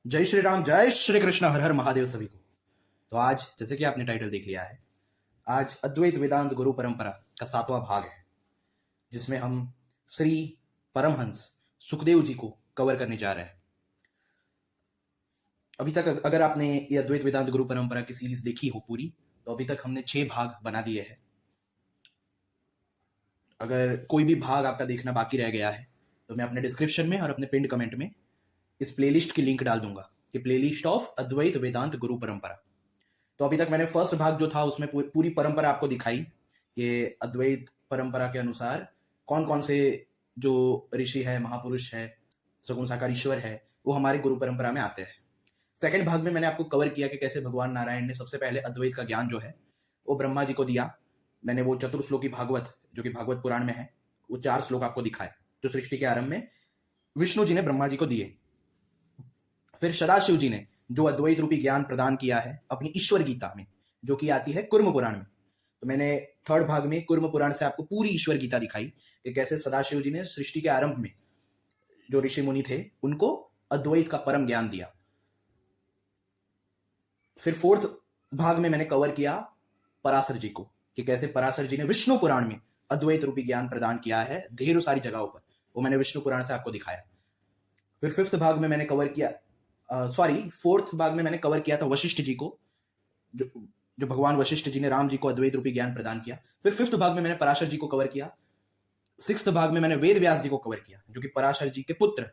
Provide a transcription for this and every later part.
जय श्री राम, जय श्री कृष्ण, हर हर महादेव सभी को। तो आज जैसे कि आपने टाइटल देख लिया है, आज अद्वैत वेदांत गुरु परंपरा का 7वां भाग है, जिसमें हम श्री परमहंस सुखदेव जी को कवर करने जा रहे हैं। अभी तक अगर आपने ये अद्वैत वेदांत गुरु परंपरा की सीरीज देखी हो पूरी, तो अभी तक हमने 6 भाग बना दिए हैं। अगर कोई भी भाग आपका देखना बाकी रह गया है तो मैं अपने डिस्क्रिप्शन में और अपने पिंड कमेंट में इस प्लेलिस्ट की लिंक डाल दूंगा कि प्लेलिस्ट ऑफ अद्वैत वेदांत गुरु परंपरा। तो अभी तक मैंने फर्स्ट भाग जो था उसमें पूरी परंपरा आपको दिखाई कि अद्वैत परंपरा के अनुसार कौन कौन से जो ऋषि है, महापुरुष है, सगुण साकार ईश्वर है, वो हमारे गुरु परंपरा में आते हैं। सेकंड भाग में मैंने आपको कवर किया कि कैसे भगवान नारायण ने सबसे पहले अद्वैत का ज्ञान जो है वो ब्रह्मा जी को दिया। मैंने वो चतुर्श्लोकी भागवत जो कि भागवत पुराण में है, वो 4 श्लोक आपको दिखाए जो सृष्टि के आरंभ में विष्णु जी ने ब्रह्मा जी को दिए। फिर सदाशिव जी ने जो अद्वैत रूपी ज्ञान प्रदान किया है अपनी ईश्वर गीता में, जो कि आती है कुर्म पुराण में। तो मैंने थर्ड भाग में कुर्म पुराण से आपको पूरी ईश्वर गीता दिखाई कि कैसे सदाशिव जी ने सृष्टि के आरंभ में जो ऋषि मुनि थे उनको अद्वैत का परम ज्ञान दिया। फिर फोर्थ भाग में मैंने कवर किया पराशर जी को कि कैसे पराशर जी ने विष्णु पुराण में अद्वैत रूपी ज्ञान प्रदान किया है ढेरों सारी जगहों पर, वो मैंने विष्णु पुराण से आपको दिखाया। फिर फिफ्थ भाग में मैंने कवर किया फोर्थ भाग में मैंने कवर किया था वशिष्ठ जी को, जो भगवान वशिष्ठ जी ने राम जी को अद्वैत रूपी ज्ञान प्रदान किया। फिर फिफ्थ भाग में मैंने पराशर जी को कवर किया। सिक्स्थ भाग में मैंने वेद व्यास जी को कवर किया जो कि पराशर जी के पुत्र,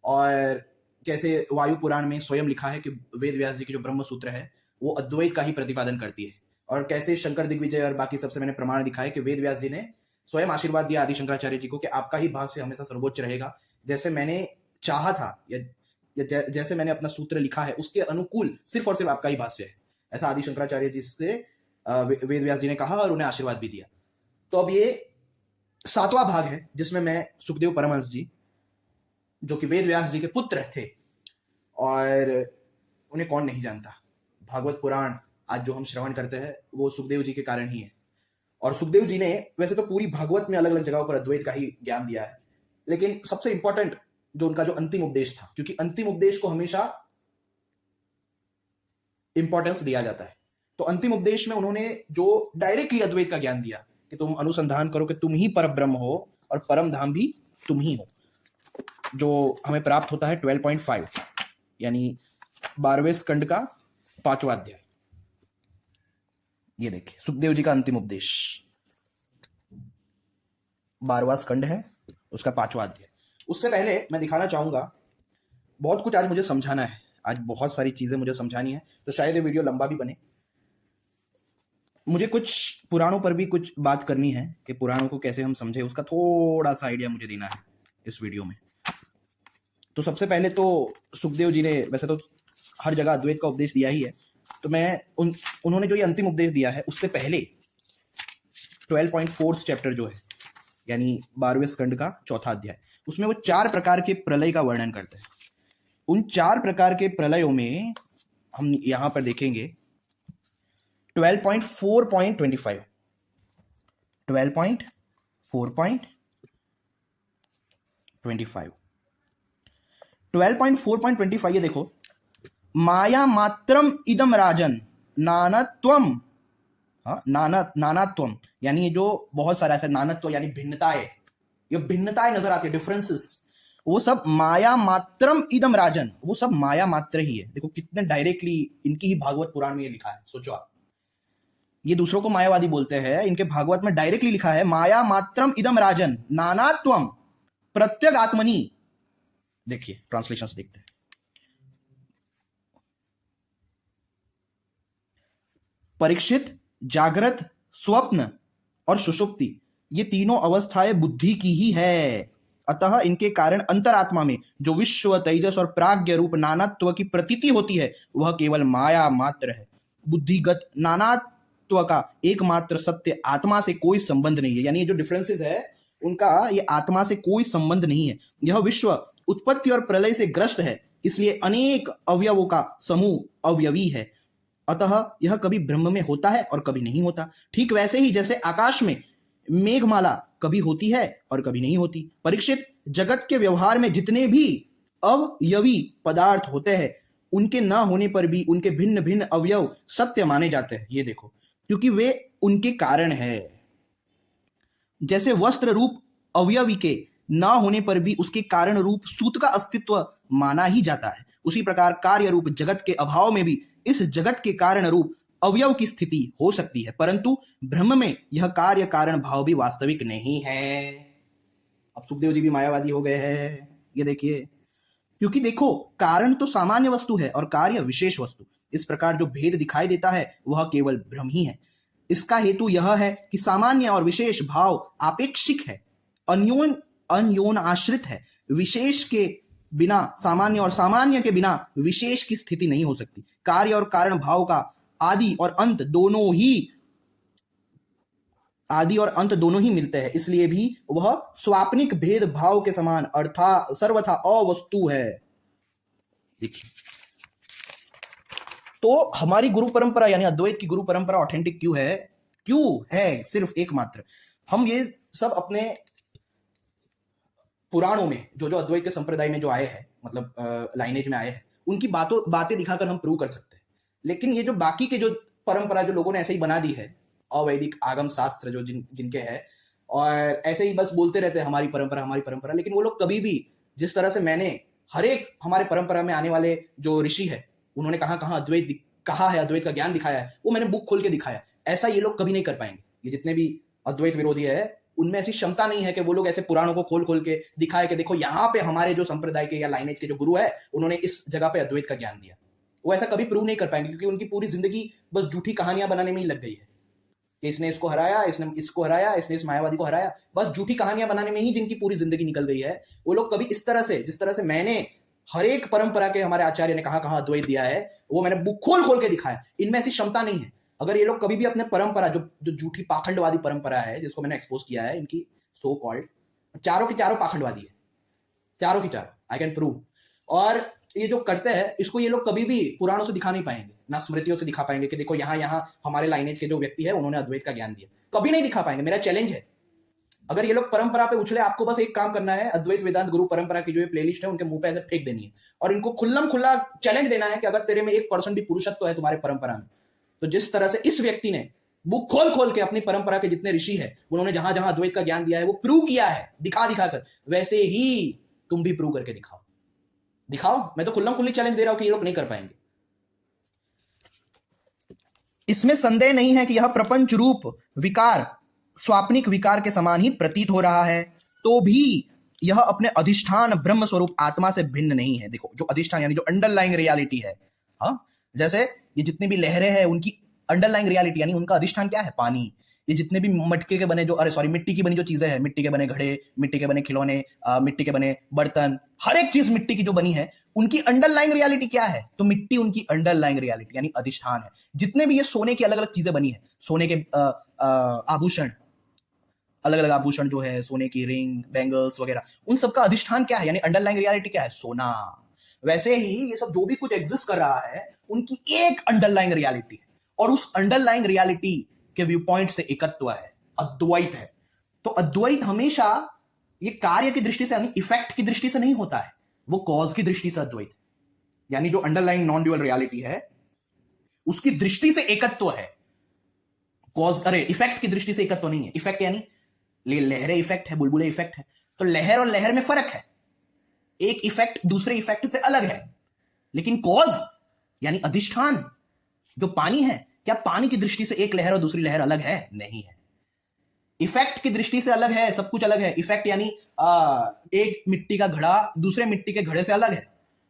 और कैसे वायु पुराण में स्वयं लिखा है कि वेद व्यास जी की जो ब्रह्म सूत्र है वो अद्वैत का ही प्रतिपादन करती है, और कैसे शंकर दिग्विजय और बाकी सबसे मैंने प्रमाण दिखाया कि वेद व्यास जी ने स्वयं आशीर्वाद दिया आदि शंकराचार्य जी को कि आपका ही भाग से हमेशा सर्वोच्च रहेगा, जैसे मैंने चाहा था या जैसे मैंने अपना सूत्र लिखा है उसके अनुकूल सिर्फ और सिर्फ आपका ही भाष्य है, ऐसा आदि शंकराचार्य जी से वेद व्यास जी ने कहा और उन्हें आशीर्वाद भी दिया। तो अब ये 7वां भाग है जिसमें मैं सुखदेव परमहंस जी जो कि वेद व्यास जी के पुत्र थे, और उन्हें कौन नहीं जानता, भागवत पुराण आज जो हम श्रवण करते हैं वो सुखदेव जी के कारण ही है। और सुखदेव जी ने वैसे तो पूरी भागवत में अलग अलग जगहों पर अद्वैत का ही ज्ञान दिया है, लेकिन सबसे इंपॉर्टेंट जो उनका जो अंतिम उपदेश था, क्योंकि अंतिम उपदेश को हमेशा इंपॉर्टेंस दिया जाता है, तो अंतिम उपदेश में उन्होंने जो डायरेक्टली अद्वैत का ज्ञान दिया कि तुम अनुसंधान करो कि तुम ही परम ब्रह्म हो और परम धाम भी तुम ही हो, जो हमें प्राप्त होता है 12.5 यानी 12वें स्कंद का 5वां अध्याय। ये देखिए सुखदेव जी का अंतिम उपदेश 12वां स्कंद है, उसका 5वां अध्याय। उससे पहले मैं दिखाना चाहूंगा, बहुत कुछ आज मुझे समझाना है, आज बहुत सारी चीजें मुझे समझानी है, तो शायद ये वीडियो लंबा भी बने। मुझे कुछ पुराणों पर भी कुछ बात करनी है कि पुराणों को कैसे हम समझे, उसका थोड़ा सा आइडिया मुझे देना है इस वीडियो में। तो सबसे पहले तो सुखदेव जी ने वैसे तो हर जगह अद्वैत का उपदेश दिया ही है, तो मैं उन्होंने जो ये अंतिम उपदेश दिया है उससे पहले 12.4 चैप्टर जो है यानी 12वें स्कंद का 4था अध्याय, उसमें वो 4 प्रकार के प्रलय का वर्णन करते हैं। उन 4 प्रकार के प्रलयों में हम यहां पर देखेंगे 12.4.25 12.4.25 ये देखो, माया मात्रम इदम राजन नानात्वम, नानात्वम यानी ये जो बहुत सारा ऐसा नानत्व यानी भिन्नताएं, ये भिन्नताएं नजर आती है, डिफरेंसेस, वो सब माया मात्रम इदम राजन, वो सब माया मात्र ही है। देखो कितने डायरेक्टली इनकी ही भागवत पुराण में ये लिखा है, सोचो आप, ये दूसरों को मायावादी बोलते हैं, इनके भागवत में डायरेक्टली लिखा है माया मात्रम इदम राजन नानात्वम प्रत्यग आत्मनि। देखिए ट्रांसलेशंस देखते हैं। परीक्षित, जागृत, स्वप्न और सुषुप्ति ये तीनों अवस्थाएं बुद्धि की ही है, अतः इनके कारण अंतरात्मा में जो विश्व, तेजस और प्राज्ञ रूप नानात्व की प्रतीति होती है वह केवल माया मात्र है। बुद्धिगत नानात्व का एकमात्र सत्य आत्मा से कोई संबंध नहीं है, यानी ये जो डिफरेंसेस है उनका ये आत्मा से कोई संबंध नहीं है। यह विश्व उत्पत्ति और प्रलय से ग्रस्त है, इसलिए अनेक अवयवों का समूह अवयवी है, अतः यह कभी ब्रह्म में होता है और कभी नहीं होता। ठीक वैसे ही जैसे आकाश में मेघमाला कभी होती है और कभी नहीं होती। परीक्षित, जगत के व्यवहार में जितने भी अवयवी पदार्थ होते हैं उनके ना होने पर भी उनके भिन्न भिन्न अवयव सत्य माने जाते हैं। ये देखो, क्योंकि वे उनके कारण है। जैसे वस्त्र रूप अवयवी के ना होने पर भी उसके कारण रूप सूत का अस्तित्व माना ही जाता है, उसी प्रकार कार्य रूप जगत के अभाव में भी इस जगत के कारण रूप अवयव की स्थिति हो सकती है, परंतु ब्रह्म में यह कार्य कारण भाव भी वास्तविक नहीं है। अब सुखदेव जी भी मायावादी हो गए हैं, ये देखिए। क्योंकि देखो, कारण तो सामान्य वस्तु है और कार्य विशेष वस्तु। इस प्रकार जो भेद दिखाई देता है वह केवल भ्रम ही है। इसका हेतु यह है कि सामान्य और विशेष भाव आपेक्षिक है, अन्योन आश्रित है। विशेष के बिना सामान्य और सामान्य के बिना विशेष की स्थिति नहीं हो सकती। कार्य और कारण भाव का आदि और अंत दोनों ही मिलते हैं, इसलिए भी वह स्वाप्निक भेद भाव के समान अर्थात सर्वथा अवस्तु है। देखिए, तो हमारी गुरु परंपरा यानी अद्वैत की गुरु परंपरा ऑथेंटिक क्यों है सिर्फ एकमात्र। हम ये सब अपने पुराणों में जो अद्वैत के संप्रदाय में जो आए हैं, मतलब लाइनेज में आए हैं, उनकी बातें दिखाकर हम प्रूव कर सकते हैं। लेकिन ये जो बाकी के जो परंपरा जो लोगों ने ऐसे ही बना दी है, अवैदिक आगम शास्त्र जो जिनके है, और ऐसे ही बस बोलते रहते हैं हमारी परंपरा, लेकिन वो लोग कभी भी, जिस तरह से मैंने हर एक हमारे परंपरा में आने वाले जो ऋषि है उन्होंने कहाँ अद्वैत कहा है, अद्वैत का ज्ञान दिखाया है, वो मैंने बुक खोल के दिखाया। ऐसा ये लोग कभी नहीं कर पाएंगे। ये जितने भी अद्वैत विरोधी है उनमें ऐसी क्षमता नहीं है कि वो लोग ऐसे पुराणों को खोल के दिखाए कि देखो यहाँ पे हमारे जो संप्रदाय के या लाइनेज के जो गुरु है उन्होंने इस जगह पे अद्वैत का ज्ञान दिया। वो ऐसा कभी प्रूव नहीं कर पाएंगे, क्योंकि उनकी पूरी जिंदगी बस झूठी कहानियां बनाने में ही लग गई है। इसने इसको हराया, इसने इसको हराया, इसने इस मायावादी को हराया, बस झूठी कहानियां बनाने में ही जिनकी पूरी जिंदगी निकल गई है। वो लोग कभी इस तरह से, जिस तरह से मैंने हर एक परंपरा के हमारे आचार्य ने कहाँ अद्वैत दिया है, वो मैंने बुक खोल के दिखाया। इनमें ऐसी क्षमता नहीं है। अगर ये लोग कभी भी अपने परंपरा जो झूठी पाखंडवादी परंपरा है जिसको मैंने एक्सपोज किया है, इनकी सो कॉल्ड चारों की चारों पाखंडवादी है, चारों की चारों, आई कैन प्रूव। और ये जो करते हैं इसको ये लोग कभी भी पुराणों से दिखा नहीं पाएंगे, ना स्मृतियों से दिखा पाएंगे कि देखो यहाँ हमारे लाइनेज के जो व्यक्ति है उन्होंने अद्वैत का ज्ञान दिया। कभी नहीं दिखा पाएंगे। मेरा चैलेंज है, अगर ये लोग परंपरा पे उछले, आपको बस एक काम करना है, अद्वैत वेदांत गुरु परंपरा की जो ये प्लेलिस्ट है उनके मुंह पे ऐसे फेंक देनी है और इनको खुला चैलेंज देना है कि अगर तेरे में 1% भी पुरुषत्व है तुम्हारे परंपरा में, तो जिस तरह से इस व्यक्ति ने बुक खोल के अपनी परंपरा के जितने ऋषि है उन्होंने जहां अद्वैत का ज्ञान दिया है वो प्रूव किया है दिखा कर, वैसे ही तुम भी प्रूव करके दिखाओ। मैं तो खुल्ली चैलेंज दे रहा हूं कि ये लोग नहीं कर पाएंगे। इसमें संदेह नहीं है कि यह प्रपंच रूप विकार स्वाप्निक विकार के समान ही प्रतीत हो रहा है, तो भी यह अपने अधिष्ठान ब्रह्म स्वरूप आत्मा से भिन्न नहीं है। देखो, जो अधिष्ठान यानी जो अंडरलाइंग रियलिटी है, हाँ, जैसे ये जितनी भी लहरें हैं उनकी अंडरलाइंग रियलिटी यानी उनका अधिष्ठान क्या है? पानी। ये जितने भी मटके के बने मिट्टी की बनी जो चीजें हैं, मिट्टी के बने घड़े, मिट्टी के बने खिलौने, मिट्टी के बने बर्तन, हर एक चीज मिट्टी की जो बनी है उनकी अंडरलाइंग रियलिटी क्या है? तो मिट्टी उनकी अंडरलाइंग रियलिटी यानी अधिष्ठान है। जितने भी ये सोने की अलग अलग चीजें बनी है, सोने के आभूषण, अलग अलग आभूषण जो है, सोने की रिंग, बैंगल्स वगैरह, उन सबका अधिष्ठान क्या है यानी अंडरलाइंग रियलिटी क्या है? सोना। वैसे ही ये सब जो भी कुछ एग्जिस्ट कर रहा है उनकी एक अंडरलाइंग रियलिटी है, और उस अंडरलाइंग रियलिटी के व्यू पॉइंट से एकत्व है, अद्वैत है। तो अद्वैत हमेशा ये कार्य की दृष्टि से यानी इफेक्ट की दृष्टि से नहीं होता है, वो कॉज की दृष्टि से अद्वैत यानी जो अंडरलाइंग नॉन ड्यूअल रियलिटी है उसकी दृष्टि से एकत्व है। कॉज इफेक्ट की दृष्टि से एकत्व नहीं है। इफेक्ट यानी लहरें इफेक्ट है, बुलबुले इफेक्ट है, तो लहर और लहर में फर्क है। एक इफेक्ट दूसरे इफेक्ट से अलग है, लेकिन कॉज यानी अधिष्ठान जो पानी है, क्या पानी की दृष्टि से एक लहर और दूसरी लहर अलग है? नहीं है। इफेक्ट की दृष्टि से अलग है, सब कुछ अलग है। इफेक्ट यानी एक मिट्टी का घड़ा दूसरे मिट्टी के घड़े से अलग है,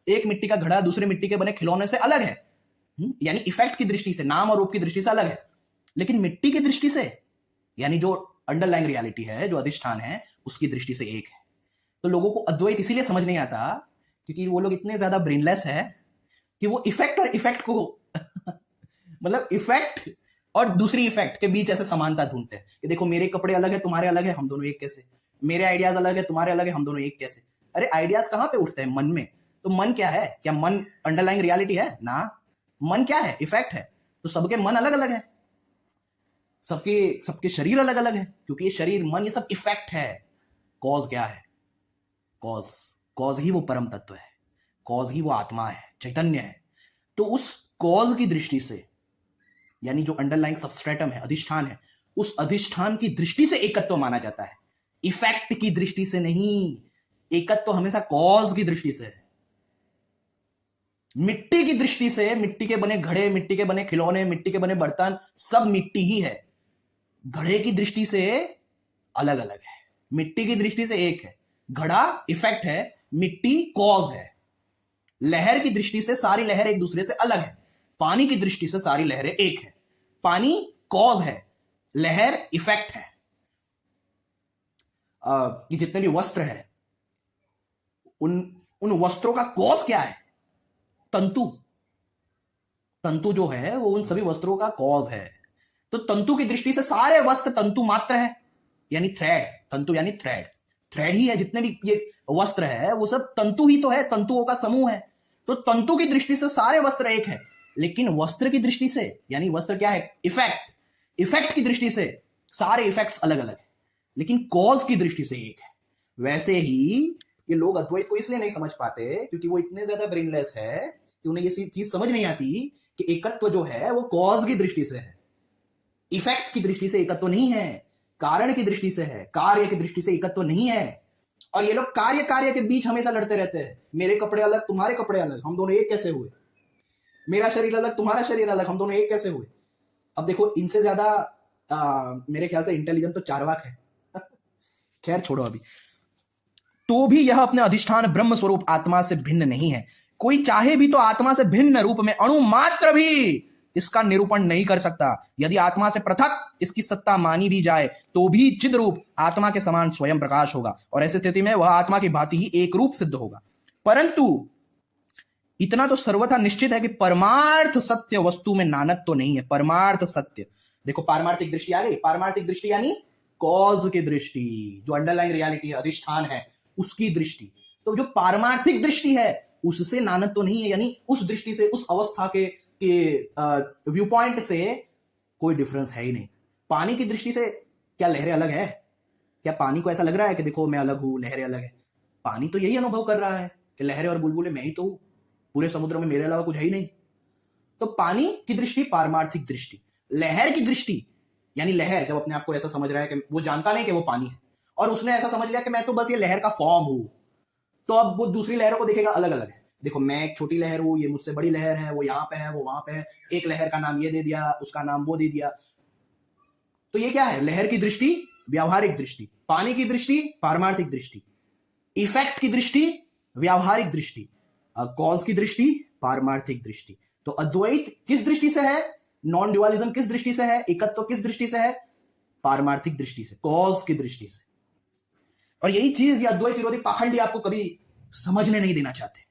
एक मिट्टी का घड़ा दूसरे मिट्टी के बने खिलौने से अलग है, यानी इफेक्ट की दृष्टि से, नाम और रूप की दृष्टि से अलग है। लेकिन मिट्टी की दृष्टि से यानी जो अंडरलाइंग रियलिटी है, जो अधिष्ठान है, उसकी दृष्टि से एक है। तो लोगों को अद्वैत इसीलिए समझ नहीं आता क्योंकि वो लोग इतने ज्यादा ब्रेनलेस है कि वो इफेक्ट और इफेक्ट को मतलब इफेक्ट और दूसरी इफेक्ट के बीच ऐसे समानता ढूंढते हैं कि देखो मेरे कपड़े अलग है, तुम्हारे अलग है, हम दोनों एक कैसे? मेरे आइडियाज अलग है, तुम्हारे अलग है, हम दोनों एक कैसे? अरे आइडियाज कहां पे उठते हैं? मन में। तो मन क्या है? क्या मन अंडरलाइंग रियलिटी है? ना। मन क्या है? इफेक्ट है। तो सबके मन अलग अलग है, सबके शरीर अलग अलग है, क्योंकि ये शरीर, मन, ये सब इफेक्ट है। कॉज क्या है? कॉज ही वो परम तत्व है। कॉज ही वो आत्मा है, चैतन्य है। तो उस कॉज की दृष्टि से, यानी जो अंडरलाइंग सबस्ट्रेटम है, अधिष्ठान है, उस अधिष्ठान की दृष्टि से एकत्व माना जाता है, इफेक्ट की दृष्टि से नहीं। एकत्व हमेशा कॉज की दृष्टि से है। मिट्टी की दृष्टि से मिट्टी के बने घड़े, मिट्टी के बने खिलौने, मिट्टी के बने बर्तन, सब मिट्टी ही है। घड़े की दृष्टि से अलग अलग है, मिट्टी की दृष्टि से एक है। घड़ा इफेक्ट है, मिट्टी कॉज है। लहर की दृष्टि से सारी लहर एक दूसरे से अलग है। पानी की दृष्टि से सारी लहरें एक है। पानी कॉज है, लहर इफेक्ट है। ये जितने भी वस्त्र है, उन उन वस्त्रों का कॉज क्या है? तंतु। तंतु जो है वो उन सभी वस्त्रों का कॉज है। तो तंतु की दृष्टि से सारे वस्त्र तंतु मात्र है, यानी थ्रेड। तंतु यानी थ्रेड, थ्रेड ही है। जितने भी ये वस्त्र है वो सब तंतु ही तो है, तंतुओं का समूह है। तो तंतु की दृष्टि से सारे वस्त्र एक है, लेकिन वस्त्र की दृष्टि से, यानी वस्त्र क्या है? इफेक्ट। इफेक्ट की दृष्टि से सारे इफेक्ट्स अलग अलग है, लेकिन कॉज की दृष्टि से एक है। वैसे ही ये लोग अद्वैत को इसलिए नहीं समझ पाते क्योंकि वो इतने ज्यादा ब्रेनलेस है कि उन्हें ये चीज समझ नहीं आती कि एकत्व जो है वो कॉज की दृष्टि से है, इफेक्ट की दृष्टि से एकत्व नहीं है, कारण की दृष्टि से है, कार्य की दृष्टि से एकत्व नहीं है। और ये लोग कार्य कार्य के बीच हमेशा लड़ते रहते हैं। मेरे कपड़े अलग, तुम्हारे कपड़े अलग, हम दोनों एक कैसे हुए? मेरा शरीर अलग, तुम्हारा शरीर अलग, हम दोनों एक कैसे हुए? अब देखो, इनसे ज्यादा मेरे ख्याल से इंटेलिजेंट तो चार्वाक है। खैर छोड़ो अभी। तो भी यह अपने अधिष्ठान ब्रह्म स्वरूप आत्मा से भिन्न नहीं है। कोई चाहे भी तो आत्मा से भिन्न रूप में अणु मात्र भी इसका निरूपण नहीं कर सकता। यदि आत्मा से पृथक इसकी सत्ता मानी भी जाए तो भी चिद रूप आत्मा के समान स्वयं प्रकाश होगा, और ऐसी स्थिति में वह आत्मा की भांति ही एक रूप सिद्ध होगा। परंतु इतना तो सर्वथा निश्चित है कि परमार्थ सत्य वस्तु में नानत्व तो नहीं है। परमार्थ सत्य, देखो पारमार्थिक दृष्टि आ गई। पारमार्थिक दृष्टि यानी कॉज की दृष्टि, जो अंडरलाइंग रियलिटी है, अधिष्ठान है, उसकी दृष्टि। तो जो पारमार्थिक दृष्टि है उससे नानत्व तो नहीं है, यानी उस दृष्टि से, उस अवस्था के व्यू पॉइंट से कोई डिफरेंस है ही नहीं। पानी की दृष्टि से क्या लहरें अलग है? क्या पानी को ऐसा लग रहा है कि देखो मैं अलग हूं, लहरें अलग है? पानी तो यही अनुभव कर रहा है कि लहरें और बुलबुलें मैं ही तो हूं, पूरे समुद्र में मेरे अलावा कुछ है ही नहीं। तो पानी की दृष्टि पारमार्थिक दृष्टि। लहर की दृष्टि, यानी लहर जब अपने आप को ऐसा समझ रहा है कि वो जानता नहीं कि वो पानी है, और उसने ऐसा समझ लिया कि मैं तो बस ये लहर का फॉर्म हूं, तो अब वो दूसरी लहरों को देखेगा अलग अलग है। देखो मैं एक छोटी लहर हूं, ये मुझसे बड़ी लहर है, वो यहां पे है, वो वहां पे है, एक लहर का नाम ये दे दिया, उसका नाम वो दे दिया। तो ये क्या है? लहर की दृष्टि व्यावहारिक दृष्टि, पानी की दृष्टि पारमार्थिक दृष्टि, इफेक्ट की दृष्टि व्यावहारिक दृष्टि, कॉज की दृष्टि पारमार्थिक दृष्टि। तो अद्वैत किस दृष्टि से है? नॉन ड्युअलिज्म किस दृष्टि से है? एकत्व किस दृष्टि से है? पारमार्थिक दृष्टि से, कॉज की दृष्टि से। और यही चीज ये अद्वैत विरोधी पाखंडी आपको कभी समझने नहीं देना चाहते।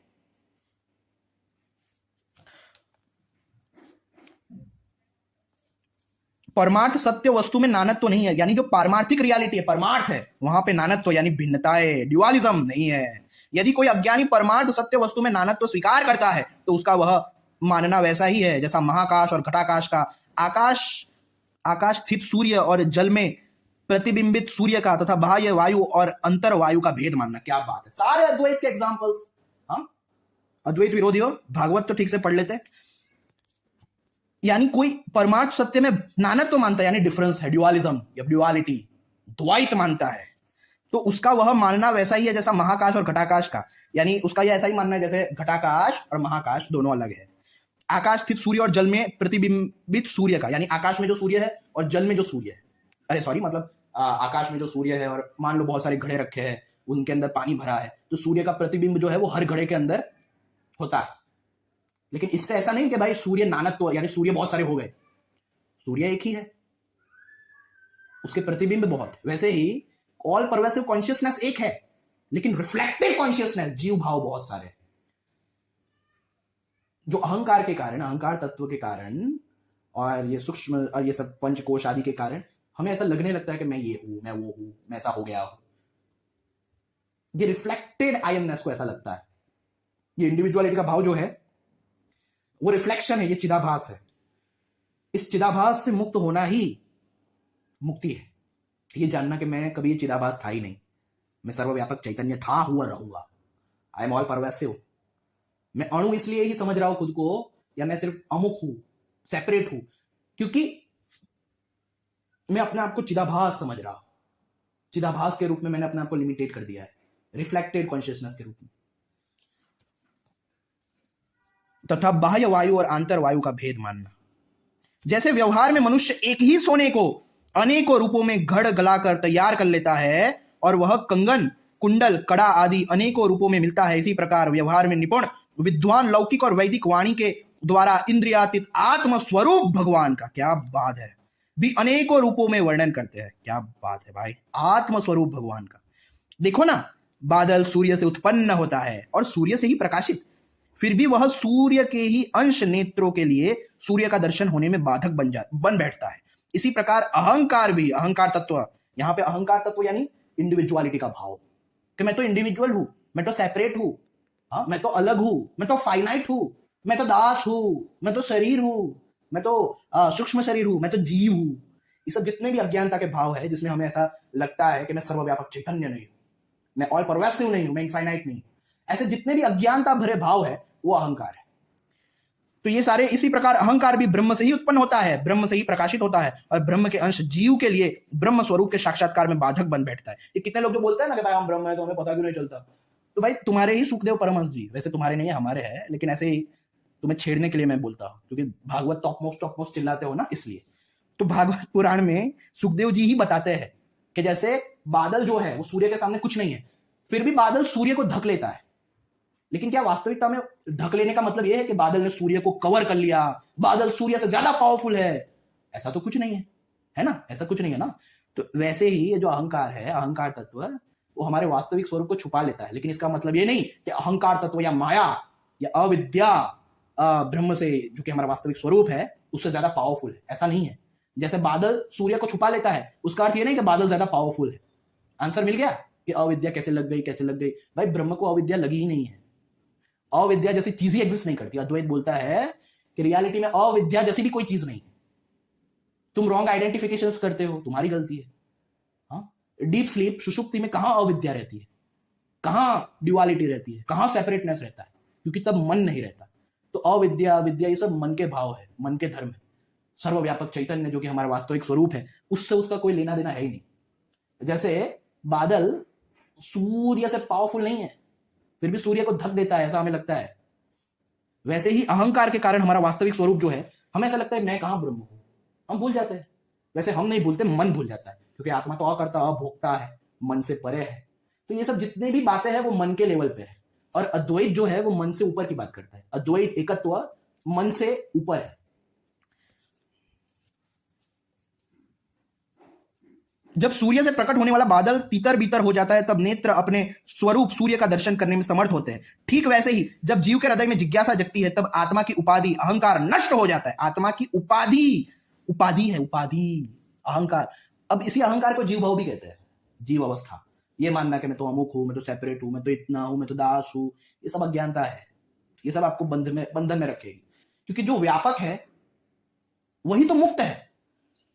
परमार्थ सत्य वस्तु में नानत्व तो नहीं है, यानी जो पारमार्थिक रियलिटी है, परमार्थ है, वहां पे नानत्व तो यानी भिन्नताएं, ड्युअलिज्म नहीं है। यदि कोई अज्ञानी परमार्थ सत्य वस्तु में नानत्व तो स्वीकार करता है तो उसका वह मानना वैसा ही है जैसा महाकाश और घटाकाश का, आकाश स्थित सूर्य और जल में प्रतिबिंबित सूर्य का तथा बाह्य वायु और अंतर वायु का भेद मानना। क्या बात है! सारे अद्वैत के एग्जाम्पल्स। हाँ, अद्वैत विरोधी हो, भागवत तो ठीक से पढ़ लेते। यानी कोई परमार्थ सत्य में नानत्व तो मानता है, यानी डिफरेंस है, ड्युअलिज्म या ड्युअलिटी, द्वैत मानता है, तो उसका वह मानना वैसा ही है जैसा महाकाश और घटाकाश का। यानी उसका यह ऐसा ही मानना है जैसे घटाकाश और महाकाश दोनों अलग है। आकाश स्थित सूर्य और जल में प्रतिबिंबित सूर्य का, यानी आकाश में जो सूर्य है और जल में जो सूर्य है, अरे सॉरी, मतलब आकाश में जो सूर्य है और मान लो बहुत सारे घड़े रखे हैं, उनके अंदर पानी भरा है, तो सूर्य का प्रतिबिंब जो है वो हर घड़े के अंदर होता है। लेकिन इससे ऐसा नहीं कि भाई सूर्य नानत्व, यानी सूर्य बहुत सारे हो गए। सूर्य एक ही है, उसके प्रतिबिंब बहुत। वैसे ही ऑल परवेसिव कॉन्शियसनेस एक है, लेकिन रिफ्लेक्टिव कॉन्शियसनेस, जीव भाव बहुत सारे, जो अहंकार के कारण, अहंकार तत्व के कारण और ये सूक्ष्म और ये सब पंचकोश आदि के कारण हमें ऐसा लगने लगता है कि मैं ये हूं, मैं वो हूं, मैं ऐसा हो गया हूं। ये रिफ्लेक्टेड आई एमनेस को ऐसा लगता है। ये इंडिविजुअलिटी का भाव जो है वो रिफ्लेक्शन है, ये चिदाभास है। इस चिदाभास से मुक्त होना ही मुक्ति है। ये जानना कि मैं कभी ये चिदाभास था ही नहीं, मैं सर्वव्यापक चैतन्य था, हुआ, रहूंगा। I am all pervasive. मैं अणु इसलिए ही समझ रहा हूं खुद को, या मैं सिर्फ अमुक हूं, सेपरेट हूं, क्योंकि मैं अपने आप को चिदाभास समझ रहा हूं। चिदाभास के रूप में मैंने अपने आप को लिमिटेड कर दिया है, रिफ्लेक्टेड कॉन्शियसनेस के रूप में। तथा बाह्य वायु और आंतर वायु का भेद मानना। जैसे व्यवहार में मनुष्य एक ही सोने को अनेकों रूपों में घड़ गलाकर तैयार कर लेता है और वह कंगन, कुंडल, कड़ा आदि अनेकों रूपों में मिलता है, इसी प्रकार व्यवहार में निपुण विद्वान लौकिक और वैदिक वाणी के द्वारा इंद्रियातीत आत्म स्वरूप भगवान का, क्या बात है, भी अनेकों रूपों में वर्णन करते हैं। क्या बात है भाई, आत्म स्वरूप भगवान का। देखो ना, बादल सूर्य से उत्पन्न होता है और सूर्य से ही प्रकाशित, फिर भी वह सूर्य के ही अंश नेत्रों के लिए सूर्य का दर्शन होने में बाधक बन बैठता है। इसी प्रकार अहंकार भी, अहंकार तत्व, यहां पे अहंकार तत्व यानी इंडिविजुअलिटी का भाव, कि मैं तो इंडिविजुअल हूं, मैं तो सेपरेट हूं, हाँ, मैं तो अलग हूं, मैं तो फाइनाइट हूं, मैं तो दास हूं, मैं तो शरीर हूं, मैं तो सूक्ष्म शरीर हूं, मैं तो जीव हूं। ये सब जितने भी अज्ञानता के भाव है, जिसमें हमें ऐसा लगता है कि मैं सर्वव्यापक चैतन्य नहीं हूं, मैं ऑल परवेसिव नहीं हूं, मैं इनफाइनाइट नहीं हूं, ऐसे जितने भी अज्ञानता भरे भाव है वो अहंकार है। तो ये सारे, इसी प्रकार अहंकार भी ब्रह्म से ही उत्पन्न होता है, ब्रह्म से ही प्रकाशित होता है और ब्रह्म के अंश जीव के लिए ब्रह्म स्वरूप के साक्षात्कार में बाधक बन बैठता है। ये कितने लोग जो बोलते हैं ना कि भाई हम ब्रह्म है तो हमें पता क्यों नहीं चलता, तो भाई तुम्हारे ही सुखदेव परमहंस जी, वैसे तुम्हारे नहीं है हमारे हैं, लेकिन ऐसे ही तुम्हें छेड़ने के लिए मैं बोलता हूं, क्योंकि भागवत टॉप मोस्ट चिल्लाते हो ना, इसलिए। तो भागवत पुराण में सुखदेव जी ही बताते हैं कि जैसे बादल जो है वो सूर्य के सामने कुछ नहीं है, फिर भी बादल सूर्य को ढक लेता है। लेकिन क्या वास्तविकता में ढक लेने का मतलब यह है कि बादल ने सूर्य को कवर कर लिया, बादल सूर्य से ज्यादा पावरफुल है? ऐसा तो कुछ नहीं है ना, ऐसा कुछ नहीं है ना। तो वैसे ही ये जो अहंकार है, अहंकार तत्व, वो हमारे वास्तविक स्वरूप को छुपा लेता है, लेकिन इसका मतलब ये नहीं कि अहंकार तत्व या माया या अविद्या ब्रह्म से, जो कि हमारा वास्तविक स्वरूप है, उससे ज्यादा पावरफुल है, ऐसा नहीं है। जैसे बादल सूर्य को छुपा लेता है, उसका अर्थ ये नहीं कि बादल ज्यादा पावरफुल है। आंसर मिल गया कि अविद्या कैसे लग गई, कैसे लग गई? भाई ब्रह्म को अविद्या लगी ही नहीं है, अविद्या जैसी चीज ही एग्जिस्ट नहीं करती। अद्वैत बोलता है कि रियलिटी में अविद्या जैसी भी कोई चीज नहीं है। तुम रॉन्ग आइडेंटिफिकेशंस करते हो, तुम्हारी गलती है। हाँ, डीप स्लीप, सुषुप्ति में कहां अविद्या रहती है, कहां ड्युअलिटी रहती है, कहां सेपरेटनेस रहता है? क्योंकि तब मन नहीं रहता। तो अविद्या, विद्या, ये सब मन के भाव है, मन के धर्म है। सर्वव्यापक चैतन्य जो कि हमारा वास्तविक स्वरूप है, उससे उसका कोई लेना देना है ही नहीं। जैसे बादल सूर्य से पावरफुल नहीं है, फिर भी सूर्य को ढक देता है, ऐसा हमें लगता है। वैसे ही अहंकार के कारण हमारा वास्तविक स्वरूप जो है, हमें ऐसा लगता है मैं कहां ब्रह्म हूं, हम भूल जाते हैं। वैसे हम नहीं भूलते, मन भूल जाता है, क्योंकि आत्मा तो अकर्ता, अभोक्ता है, मन से परे है। तो ये सब जितने भी बातें हैं वो मन के लेवल पे है, और अद्वैत जो है वो मन से ऊपर की बात करता है। अद्वैत एकत्व मन से ऊपर है। जब सूर्य से प्रकट होने वाला बादल तीतर बीतर हो जाता है, तब नेत्र अपने स्वरूप सूर्य का दर्शन करने में समर्थ होते हैं। ठीक वैसे ही जब जीव के हृदय में जिज्ञासा जगती है, तब आत्मा की उपाधि अहंकार नष्ट हो जाता है। आत्मा की उपाधि, उपाधि है, उपाधि अहंकार। अब इसी अहंकार को जीव भाव भी कहते हैं, जीव अवस्था। ये मानना कि मैं तो अमुक हूं, मैं तो सेपरेट हूं, मैं तो इतना हूं, मैं तो दास हूं, ये सब अज्ञानता है। ये सब आपको बंधन में रखेगी, क्योंकि जो व्यापक है वही तो मुक्त है।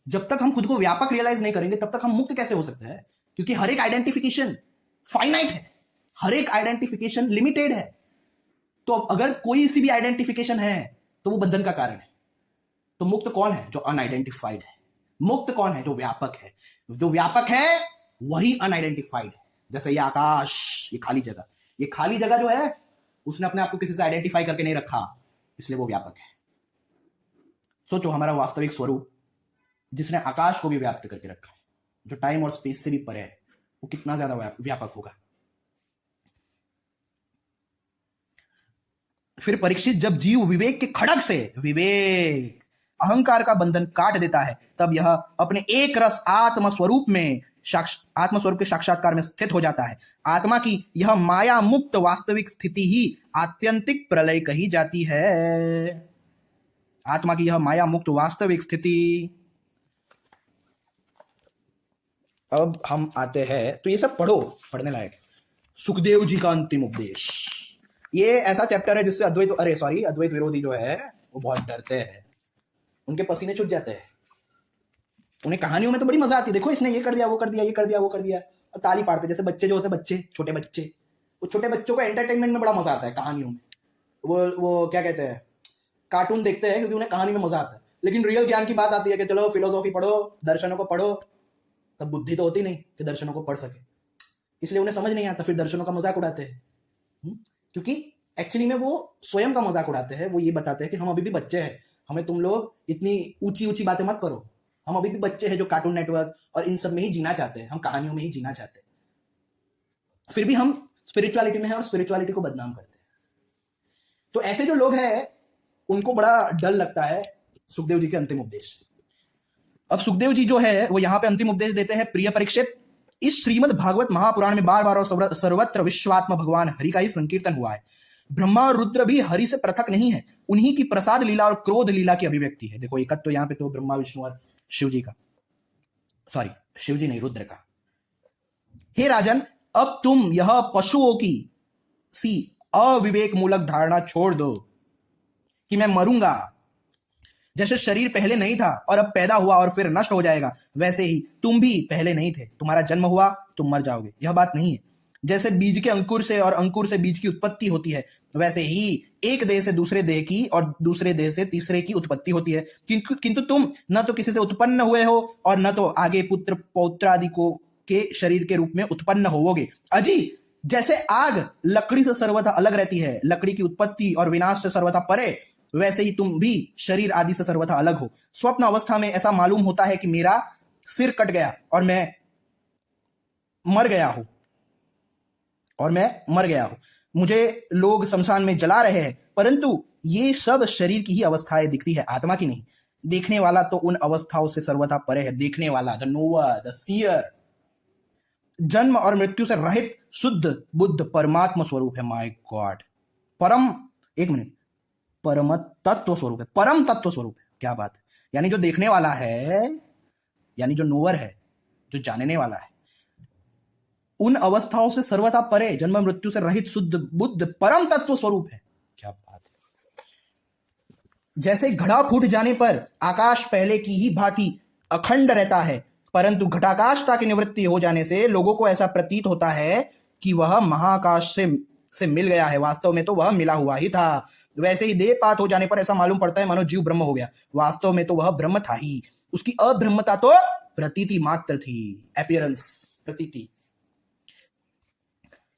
जब तक हम खुद को व्यापक रियलाइज नहीं करेंगे, तब तक हम मुक्त कैसे हो सकते हैं? क्योंकि हर एक आइडेंटिफिकेशन फाइनाइट है, हर एक आइडेंटिफिकेशन लिमिटेड है। तो अब अगर कोई सी भी आइडेंटिफिकेशन है तो वो बंधन का कारण है। तो मुक्त कौन है? जो अनआइडेंटिफाइड है। मुक्त कौन है? जो व्यापक है। जो व्यापक है वही अनआइडेंटिफाइड है। जैसे ये आकाश, ये खाली जगह, ये खाली जगह जो है, उसने अपने आप को किसी से आइडेंटिफाई करके नहीं रखा, इसलिए वो व्यापक है। सोचो, हमारा वास्तविक स्वरूप जिसने आकाश को भी व्याप्त करके रखा है, जो टाइम और स्पेस से भी परे है, वो कितना ज्यादा व्यापक होगा। फिर परीक्षित, जब जीव विवेक के खड़ग से, विवेक अहंकार का बंधन काट देता है, तब यह अपने एक रस आत्म स्वरूप में, आत्म स्वरूप के साक्षात्कार में स्थित हो जाता है। आत्मा की यह माया मुक्त वास्तविक स्थिति ही आत्यंतिक प्रलय कही जाती है। आत्मा की यह माया मुक्त वास्तविक स्थिति। अब हम आते हैं, तो ये सब पढ़ो, पढ़ने लायक। सुखदेव जी का अंतिम उपदेश, ये ऐसा चैप्टर है जिससे अद्वैत विरोधी जो है वो बहुत डरते हैं, उनके पसीने छूट जाते हैं। उन्हें कहानियों में तो बड़ी मजा आती है, देखो इसने ये कर दिया, वो कर दिया, ये कर दिया, वो कर दिया, और ताली पाड़ते। जैसे बच्चे जो होते हैं, बच्चे, छोटे बच्चे, वो छोटे बच्चों को एंटरटेनमेंट में बड़ा मजा आता है कहानियों में। वो क्या कहते हैं, कार्टून देखते हैं क्योंकि उन्हें कहानी में मजा आता है, लेकिन रियल ज्ञान की बात आती है कि चलो फिलोसॉफी पढ़ो, दर्शनों को पढ़ो, तब बुद्धि तो होती नहीं कि दर्शनों को पढ़ सके, इसलिए उन्हें समझ नहीं आता, फिर दर्शनों का मजाक उड़ाते हैं। क्योंकि एक्चुअली में वो स्वयं का मजाक उड़ाते हैं, वो ये बताते हैं कि हम अभी भी बच्चे हैं, हमें तुम लोग इतनी ऊंची ऊंची बातें मत करो, हम अभी भी बच्चे हैं जो कार्टून नेटवर्क और इन सब में ही जीना चाहते हैं, हम कहानियों में ही जीना चाहते हैं, फिर भी हम स्पिरिचुअलिटी में हैं और स्पिरिचुअलिटी को बदनाम करते हैं। तो ऐसे जो लोग हैं उनको बड़ा डर लगता है सुखदेव जी के अंतिम उपदेश। अब सुखदेव जी जो है वो यहां पे अंतिम उपदेश देते हैं, प्रिय परीक्षित, इस श्रीमद् भागवत महापुराण में बार बार और सर्वत्र विश्वात्मा भगवान हरि का ही संकीर्तन हुआ है। ब्रह्मा और रुद्र भी हरि से पृथक नहीं है, उन्हीं की प्रसाद लीला और क्रोध लीला की अभिव्यक्ति है। देखो एकत्व तो यहाँ पे तो ब्रह्मा विष्णु और शिव जी का, सॉरी शिव जी नहीं, रुद्र का। हे राजन, अब तुम यह पशुओं की सी अविवेक मूलक धारणा छोड़ दो कि मैं मरूंगा, जैसे शरीर पहले नहीं था और अब पैदा हुआ और फिर नष्ट हो जाएगा, वैसे ही तुम भी पहले नहीं थे, तुम्हारा जन्म हुआ, तुम मर जाओगे। यह बात नहीं है। जैसे बीज के अंकुर से और अंकुर से बीज की उत्पत्ति होती है, वैसे ही एक देह से दूसरे देह की और दूसरे देह से तीसरे की उत्पत्ति होती है, किंतु तुम न तो किसी से उत्पन्न हुए हो और न तो आगे पुत्र पौत्र आदि को के शरीर के रूप में उत्पन्न होवोगे। अजी, जैसे आग लकड़ी से सर्वथा अलग रहती है, लकड़ी की उत्पत्ति और विनाश से सर्वथा परे, वैसे ही तुम भी शरीर आदि से सर्वथा अलग हो। स्वप्न अवस्था में ऐसा मालूम होता है कि मेरा सिर कट गया और मैं मर गया हूं, मुझे लोग शमशान में जला रहे हैं, परंतु ये सब शरीर की ही अवस्थाएं दिखती है, आत्मा की नहीं। देखने वाला तो उन अवस्थाओं से सर्वथा परे है। देखने वाला, द नोअर, द सीयर, जन्म और मृत्यु से रहित शुद्ध बुद्ध परमात्मा स्वरूप है। माय गॉड, परम तत्व स्वरूप है, परम तत्व स्वरूप है। क्या बात है। यानी जो देखने वाला है, यानी जो नोअर है, जो जानने वाला है, उन अवस्थाओं से सर्वथा परे, जन्म मृत्यु से रहित शुद्ध बुद्ध परम तत्व स्वरूप है। क्या बात है। जैसे घड़ा फूट जाने पर आकाश पहले की ही भांति अखंड रहता है, परंतु घटाकाशता की निवृत्ति हो जाने से लोगों को ऐसा प्रतीत होता है कि वह महाकाश से मिल गया है, वास्तव में तो वह मिला हुआ ही था। वैसे ही देहपात हो जाने पर ऐसा मालूम पड़ता है मानो जीव ब्रह्म हो गया, वास्तव में तो वह ब्रह्म था ही। उसकी अब्रह्मता तो प्रतीति मात्र थी, अपीयरेंस, प्रतीति।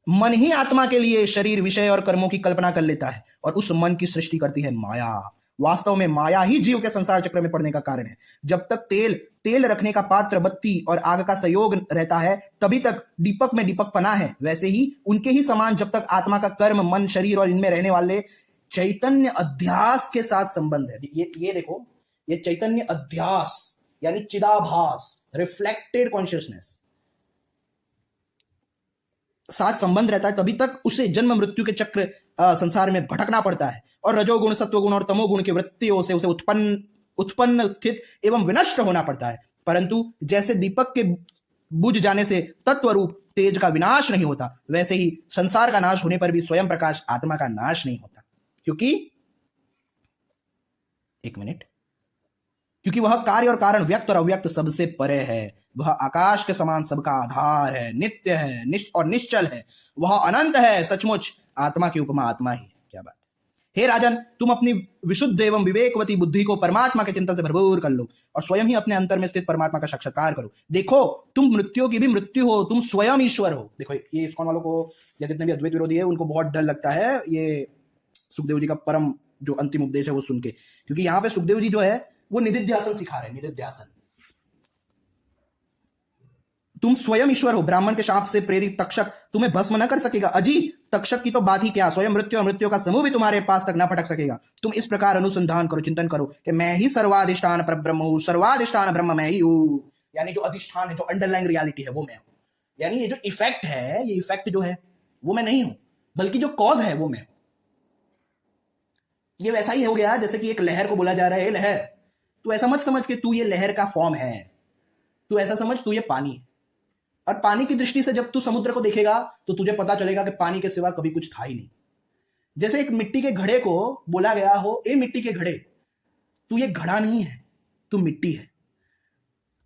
मन ही आत्मा के लिए शरीर, विषय और कर्मों की कल्पना कर लेता है और उस मन की सृष्टि करती है माया। वास्तव में माया ही जीव के संसार चक्र में पड़ने का कारण है। जब तक तेल रखने का पात्र, बत्ती और आग का संयोग रहता है, तभी तक दीपक में दीपक पना है। वैसे ही उनके ही समान जब तक आत्मा का कर्म, मन, शरीर और इनमें रहने वाले चैतन्य अध्यास के साथ संबंध है। ये देखो, ये चैतन्य अध्यास यानी चिदाभास, रिफ्लेक्टेड कॉन्शियसनेस साथ संबंध रहता है, तभी तक उसे जन्म मृत्यु के चक्र संसार में भटकना पड़ता है और रजोगुण, सत्वगुण और तमोगुण की वृत्तियों से उसे उत्पन्न स्थित एवं विनष्ट होना पड़ता है। परंतु जैसे दीपक के बुझ जाने से तत्व रूप तेज का विनाश नहीं होता, वैसे ही संसार का नाश होने पर भी स्वयं प्रकाश आत्मा का नाश नहीं होता, क्योंकि वह कार्य और कारण, व्यक्त और अव्यक्त सबसे परे है। वह आकाश के समान सबका आधार है, नित्य है और निश्चल है। वह अनंत है, सचमुच आत्मा की उपमा आत्मा ही है। क्या बात है। हे राजन, तुम अपनी विशुद्ध एवं विवेकवती बुद्धि को परमात्मा के चिंतन से भरपूर कर लो और स्वयं ही अपने अंतर में स्थित परमात्मा का साक्षात्कार करो। देखो, तुम मृत्यु की भी मृत्यु हो, तुम स्वयं ईश्वर हो। देखो, ये इस्कॉन वालों को या जितने भी अद्वैत विरोधी है उनको बहुत डर लगता है ये सुखदेव जी का परम जो अंतिम उपदेश है वो सुन के, क्योंकि यहाँ पे सुखदेव जी जो है वो निधिध्यासन सिखा रहे हैं। निधिध्यासन, तुम स्वयं ईश्वर हो। ब्राह्मण के शाप से प्रेरित तक्षक तुम्हें भस्म न कर सकेगा। अजी, तक्षक की तो बात ही क्या, स्वयं मृत्यु और मृत्यु का समूह भी तुम्हारे पास तक न फटक सकेगा। तुम इस प्रकार अनुसंधान करो, चिंतन करो कि मैं ही सर्वाधिष्ठान परब्रह्म हूं, सर्वाधिष्ठान ब्रह्म मैं ही हूं। यानी जो अधिष्ठान है, जो अंडरलाइन रियलिटी है, वो मैं हूं। यानी ये जो इफेक्ट है, ये इफेक्ट जो है वो मैं नहीं हूं, बल्कि जो कॉज है वो मैं हूं। ये वैसा ही हो गया जैसे कि एक लहर को बोला जा रहा है, लहर, तू ऐसा मत समझ कि तू ये लहर का फॉर्म है, तू ऐसा समझ तू ये पानी है। और पानी की दृष्टि से जब तू समुद्र को देखेगा तो तुझे पता चलेगा कि पानी के सिवा कभी कुछ था ही नहीं। जैसे एक मिट्टी के घड़े को बोला गया हो, ए मिट्टी के घड़े, तू ये घड़ा नहीं है, तू मिट्टी है।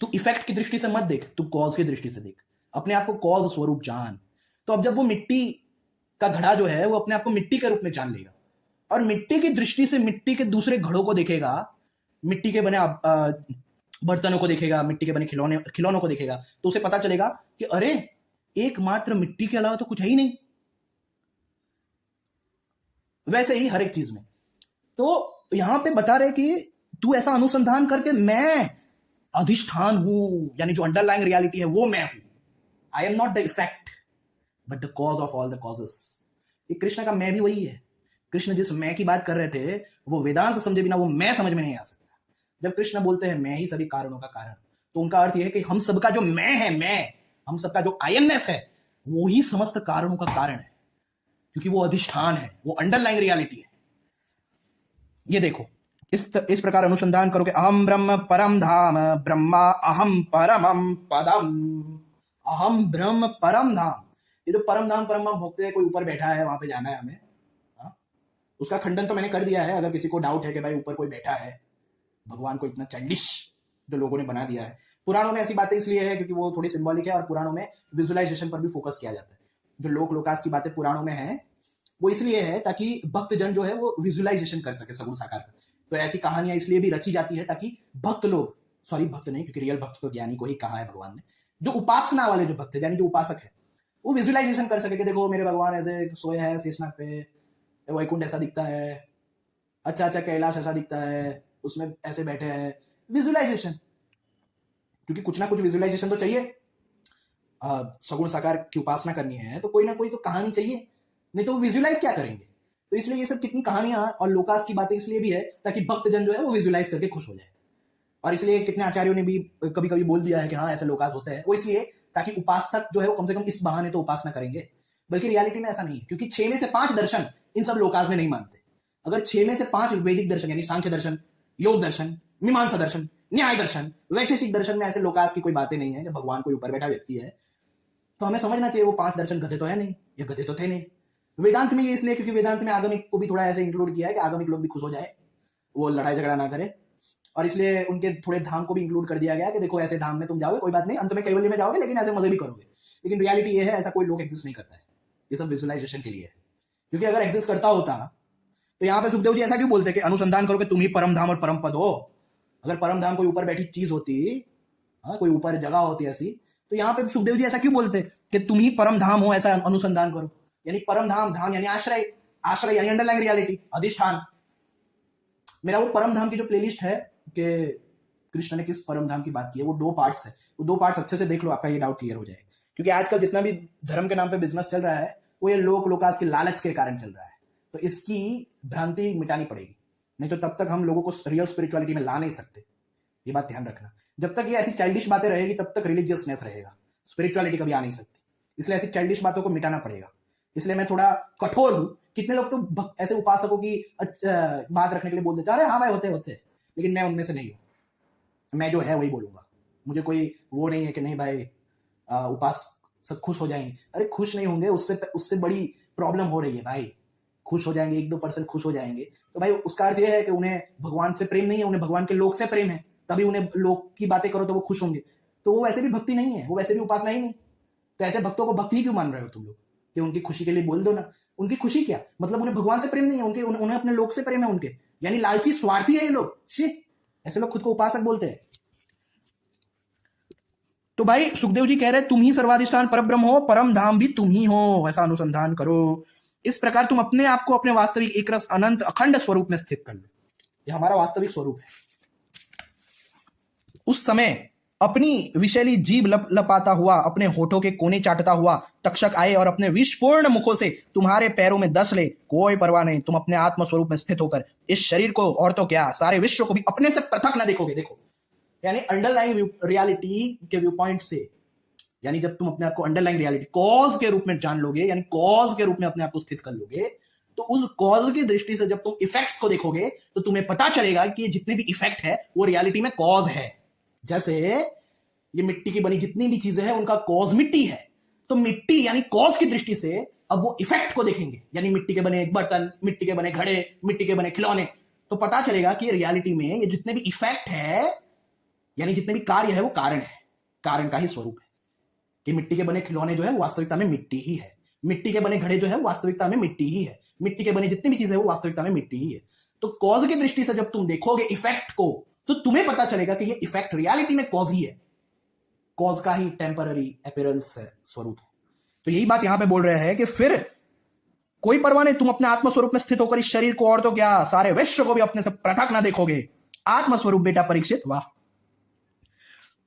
तू इफेक्ट की दृष्टि से मत देख, तू कॉज की दृष्टि से देख, अपने आप को कॉज स्वरूप जान। तो अब जब वो मिट्टी का घड़ा जो है वो अपने आप को मिट्टी के रूप में जान लेगा और मिट्टी की दृष्टि से मिट्टी के दूसरे घड़ों को देखेगा, मिट्टी के बने बर्तनों को देखेगा, मिट्टी के बने खिलौनों को देखेगा, तो उसे पता चलेगा कि अरे एकमात्र मिट्टी के अलावा तो कुछ है ही नहीं। वैसे ही हर एक चीज में। तो यहां पे बता रहे कि तू ऐसा अनुसंधान करके मैं अधिष्ठान हूं, यानी जो अंडरलाइंग रियलिटी है वो मैं हूं। I am not the effect but the cause of all the causes. ये कृष्ण का मैं भी वही है। कृष्ण जिस मैं की बात कर रहे थे वो वेदांत समझे बिना वो मैं समझ में नहीं आ सकता। जब कृष्ण बोलते हैं मैं ही सभी कारणों का कारण, तो उनका अर्थ यह है कि हम सबका जो मैं है, हम सबका जो आई एमनेस है वो ही समस्त कारणों का कारण है, क्योंकि वो अधिष्ठान है, वो अंडरलाइंग रियलिटी है। ये देखो, इस प्रकार अनुसंधान करो कि अहम ब्रह्म परम धाम ब्रह्मा अहम परमम पदम। अहम ब्रह्म परम धाम, ये जो परम धाम परम भोगते हैं, कोई ऊपर बैठा है वहां पे जाना है हमें, उसका खंडन तो मैंने कर दिया है। अगर किसी को डाउट है कि भाई ऊपर कोई बैठा है, भगवान को इतना चंडिश जो लोगों ने बना दिया है। पुराणों में ऐसी बातें इसलिए है क्योंकि वो थोड़ी सिंबॉलिक है, और पुराणों में विजुअलाइजेशन पर भी फोकस किया जाता है। जो लोकास की बातें पुराणों में है वो इसलिए है ताकि भक्तजन जो है वो विजुअलाइजेशन कर सके सगुण साकार का। तो ऐसी कहानियां इसलिए भी रची जाती है ताकि भक्त लोग, सॉरी भक्त नहीं, क्योंकि रियल भक्त तो ज्ञानी को ही कहा है भगवान ने, जो उपासना वाले जो भक्त है यानी जो उपासक है, वो विजुअलाइजेशन कर सके कि देखो मेरे भगवान ऐसे सोए हैं शेषनाग पे, वैकुंठ ऐसा दिखता है, अच्छा कैलाश ऐसा दिखता है, उसमें ऐसे बैठे हैं। विजुअलाइजेशन, क्योंकि कुछ ना कुछ विजुअलाइजेशन तो चाहिए। सगुण साकार की उपासना करनी है तो कोई ना कोई तो कहानी चाहिए, नहीं तो वो विजुअलाइज क्या करेंगे। तो इसलिए ये सब कितनी कहानियां और लोकास की बातें इसलिए भी है ताकि भक्तजन जो है वो विजुअलाइज करके खुश हो जाए। और इसलिए कितने आचार्यों ने भी कभी कभी बोल दिया है कि हाँ ऐसे लोकास होते हैं, वो इसलिए ताकि उपासक जो है वो कम से कम इस बहाने तो उपासना करेंगे। बल्कि रियलिटी में ऐसा नहीं है, क्योंकि 6 में से 5 दर्शन इन सब लोकास में नहीं मानते। अगर 6 में से 5 वैदिक दर्शन यानी सांख्य दर्शन, योग दर्शन, मीमांसा दर्शन, न्याय दर्शन, वैशेषिक दर्शन में ऐसे लोकास की कोई बातें नहीं है कि भगवान कोई ऊपर बैठा व्यक्ति है, तो हमें समझना चाहिए वो 5 दर्शन गधे तो है नहीं, ये गधे तो थे नहीं। वेदांत में ये इसलिए क्योंकि वेदांत में आगमिक को भी थोड़ा ऐसे इंक्लूड किया है कि आगमिक लोग भी खुश हो जाए, वो लड़ाई झगड़ा ना करे, और इसलिए उनके थोड़े धाम को भी इंक्लूड कर दिया गया कि देखो ऐसे धाम में तुम जाओगे, कोई बात नहीं, अंत में कैवल्य में जाओगे, लेकिन ऐसे मजे भी करोगे। लेकिन रियलिटी ये है ऐसा कोई लोग एग्जिस्ट नहीं करता है, ये सब विजुअलाइजेशन के लिए है। क्योंकि अगर एग्जिस्ट करता होता तो यहाँ पे सुखदेव जी ऐसा क्यों बोलते कि अनुसंधान करो कि तुम ही परम धाम और परम पद हो। अगर परम धाम कोई ऊपर बैठी चीज होती, कोई ऊपर जगह होती ऐसी, तो यहाँ पे सुखदेव जी ऐसा क्यों बोलते कि तुम ही परम धाम हो, ऐसा अनुसंधान करो। यानी परम धाम, धाम यानी आश्रय, आश्रय यानी अंडरलाइंग रियलिटी, अधिष्ठान। मेरा वो परम धाम की जो प्लेलिस्ट है कि कृष्ण ने किस परम धाम की बात की है, वो 2 पार्ट्स है, वो 2 पार्ट्स अच्छे से देख लो, आपका ये डाउट क्लियर हो जाएगा। क्योंकि आजकल जितना भी धर्म के नाम पे बिजनेस चल रहा है वो ये लोकास के लालच के कारण चल रहा है, तो इसकी भ्रांति मिटानी पड़ेगी, नहीं तो तब तक हम लोगों को रियल स्पिरिचुअलिटी में ला नहीं सकते। ये बात ध्यान रखना, जब तक ये ऐसी चाइल्डिश बातें रहेगी तब तक रिलीजियसनेस रहेगा, स्पिरिचुअलिटी कभी आ नहीं सकती। इसलिए ऐसी चाइल्डिश बातों को मिटाना पड़ेगा। इसलिए मैं थोड़ा कठोर हूं। कितने लोग तो ऐसे उपासकों की बात रखने के लिए बोल देते हैं, अरे हाँ भाई होते होते, लेकिन मैं उनमें से नहीं हूं। मैं जो है वही बोलूंगा, मुझे कोई वो नहीं है कि नहीं भाई उपासक खुश हो जाएंगे। अरे खुश नहीं होंगे, उससे बड़ी प्रॉब्लम हो रही है भाई। खुश हो जाएंगे, 1-2% खुश हो जाएंगे, तो भाई उसका अर्थ यह है कि उन्हें भगवान से प्रेम नहीं है, उन्हें भगवान के लोक से प्रेम है, तभी उन्हें लोक की बातें करो तो वो खुश होंगे। तो वो वैसे भी भक्ति नहीं है, वो वैसे भी उपासना ही नहीं। तो ऐसे भक्तों को भक्ति ही क्यों मान रहे हो तुम लोग कि उनकी खुशी के लिए बोल दो ना। उनकी खुशी क्या, मतलब उन्हें भगवान से प्रेम नहीं है, उन्हें अपने लोक से प्रेम है उनके, यानी लालची स्वार्थी है ये लोग। ऐसे लोग खुद को उपासक बोलते हैं। तो भाई सुखदेव जी कह रहे तुम ही सर्वाधिष्ठान परब्रह्म हो, परम धाम भी तुम ही हो, ऐसा अनुसंधान करो। इस प्रकार तुम अपने आप को अपने वास्तविक एक रस अनंत अखंड स्वरूप में स्थित कर लो। यह हमारा वास्तविक स्वरूप है। उस समय अपनी विषैली जीभ लपाता हुआ, अपने होठों के कोने चाटता हुआ तक्षक आए और अपने विषपूर्ण मुखों से तुम्हारे पैरों में दस ले, कोई परवाह नहीं, तुम अपने आत्म स्वरूप में स्थित होकर इस शरीर को और तो क्या सारे विश्व को भी अपने से पृथक ना देखोगे। देखो, यानी अंडरलाइंग रियलिटी के व्यू पॉइंट से, यानी जब तुम अपने आप को अंडरलाइंग रियलिटी कॉज के रूप में जान लोगे, यानी कॉज के रूप में अपने आप को स्थित कर लोगे, तो उस कॉज की दृष्टि से जब तुम इफेक्ट्स को देखोगे तो तुम्हें पता चलेगा कि जितने भी इफेक्ट है वो रियलिटी में कॉज है। जैसे ये मिट्टी की बनी जितनी भी चीजें हैं उनका कॉज मिट्टी है, तो मिट्टी यानी कॉज की दृष्टि से अब वो इफेक्ट को देखेंगे, यानी मिट्टी के बने एक बर्तन, मिट्टी के बने घड़े, मिट्टी के बने खिलौने, तो पता चलेगा कि रियलिटी में ये जितने भी इफेक्ट है, यानी जितने भी कार्य है वो कारण है, कारण का ही स्वरूप है। कि मिट्टी के बने खिलौने जो है वास्तविकता में मिट्टी ही है, मिट्टी के बने घड़े जो है वास्तविकता में मिट्टी ही है, मिट्टी के बने जितनी भी चीजें वो वास्तविकता में मिट्टी ही है। तो कॉज की दृष्टि से जब तुम देखोगे इफेक्ट को, तो तुम्हें पता चलेगा कि ये इफेक्ट रियलिटी में कॉज ही है, कॉज का ही टेम्पररी अपीयरेंस है, स्वरूप है। तो यही बात यहां पे बोल रहे हैं कि फिर कोई परवाह नहीं, तुम अपने आत्मस्वरूप में स्थित होकर इस शरीर को और तो क्या सारे विश्व को भी अपने से पृथक ना देखोगे। आत्मस्वरूप बेटा परीक्षित, वाह,